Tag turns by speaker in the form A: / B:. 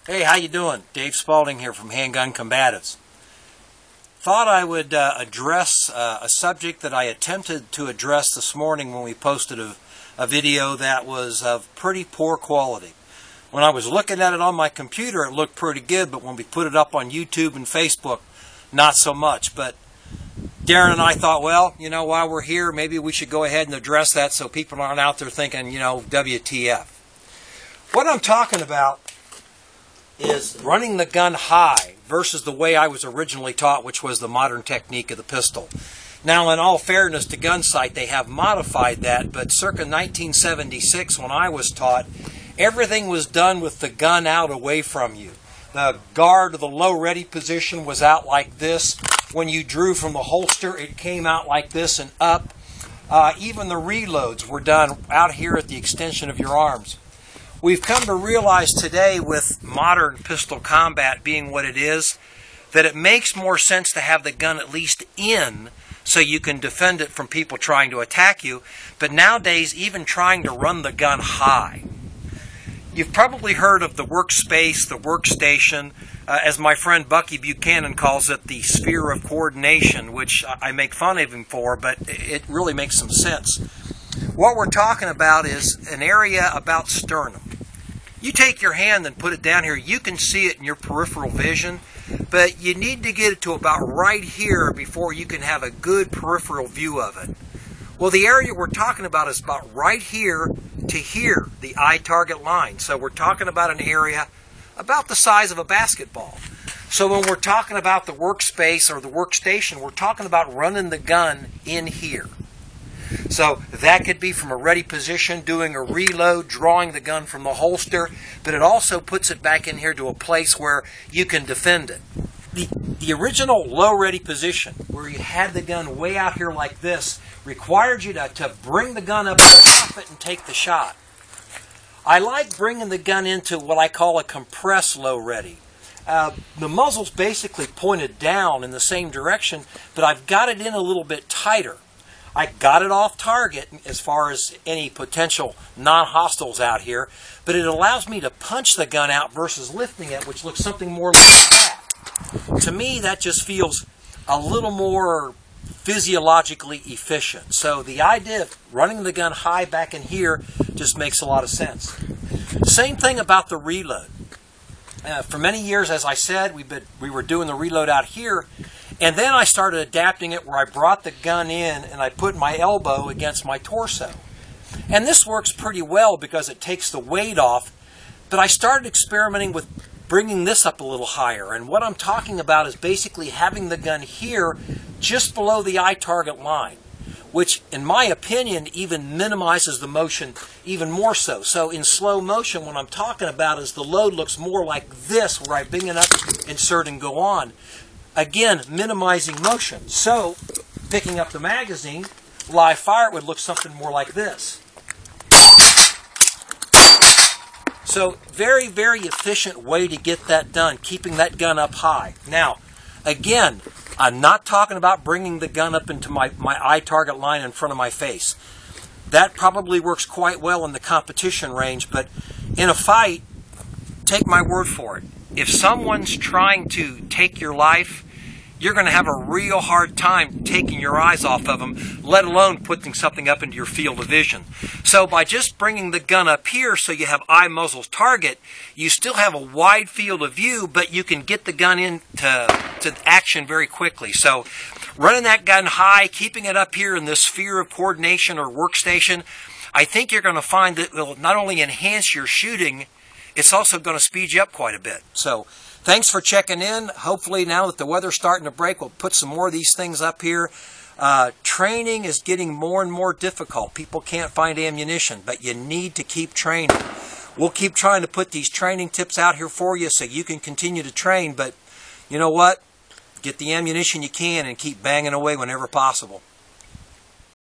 A: Hey, how you doing? Dave Spalding here from Handgun Combatives. Thought I would address a subject that I attempted to address this morning when we posted a video that was of pretty poor quality. When I was looking at it on my computer, it looked pretty good, but when we put it up on YouTube and Facebook, not so much. But Darren and I thought, well, while we're here, maybe we should go ahead and address that so people aren't out there thinking, WTF. What I'm talking about is running the gun high versus the way I was originally taught, which was the modern technique of the pistol. Now, in all fairness to Gunsight, they have modified that, but circa 1976, when I was taught, everything was done with the gun out away from you. The guard of the low ready position was out like this. When you drew from the holster, it came out like this and up. Even the reloads were done out here at the extension of your arms. We've come to realize today, with modern pistol combat being what it is, that it makes more sense to have the gun at least in so you can defend it from people trying to attack you, but nowadays even trying to run the gun high. You've probably heard of the Workspace, the workstation, as my friend Bucky Buchanan calls it, the sphere of coordination, which I make fun of him for, but it really makes some sense. What we're talking about is an area about sternum. You take your hand and put it down here, you can see it in your peripheral vision, but you need to get it to about right here before you can have a good peripheral view of it. Well, the area we're talking about is about right here to here, the eye target line. So we're talking about an area about the size of a basketball. So when we're talking about the workspace or the workstation, we're talking about running the gun in here. So that could be from a ready position, doing a reload, drawing the gun from the holster, but it also puts it back in here to a place where you can defend it. The original low ready position, where you had the gun way out here like this, required you to bring the gun up off it and take the shot. I like bringing the gun into what I call a compressed low ready. The muzzle's basically pointed down in the same direction, but I've got it in a little bit tighter. I got it off target as far as any potential non-hostiles out here, but it allows me to punch the gun out versus lifting it, which looks something more like that. To me, that just feels a little more physiologically efficient. So the idea of running the gun high back in here just makes a lot of sense. Same thing about the reload. For many years, as I said, we were doing the reload out here, and then I started adapting it where I brought the gun in and I put my elbow against my torso. And this works pretty well because it takes the weight off, but I started experimenting with bringing this up a little higher. And what I'm talking about is basically having the gun here just below the eye target line, which in my opinion even minimizes the motion even more so. So in slow motion, what I'm talking about is the load looks more like this, where I bring it up, insert, and go on. Again, minimizing motion. So picking up the magazine, live fire, it would look something more like this. So very, very efficient way to get that done, keeping that gun up high. Now, again, I'm not talking about bringing the gun up into my eye target line in front of my face. That probably works quite well in the competition range, but in a fight, take my word for it. If someone's trying to take your life, you're going to have a real hard time taking your eyes off of them, let alone putting something up into your field of vision. So by just bringing the gun up here so you have eye muzzle target, you still have a wide field of view, but you can get the gun into action very quickly. So running that gun high, keeping it up here in this sphere of coordination or workstation, I think you're going to find that it will not only enhance your shooting, it's also going to speed you up quite a bit. So thanks for checking in. Hopefully now that the weather's starting to break, we'll put some more of these things up here. Training is getting more and more difficult. People can't find ammunition, but you need to keep training. We'll keep trying to put these training tips out here for you so you can continue to train, but you know what? Get the ammunition you can and keep banging away whenever possible.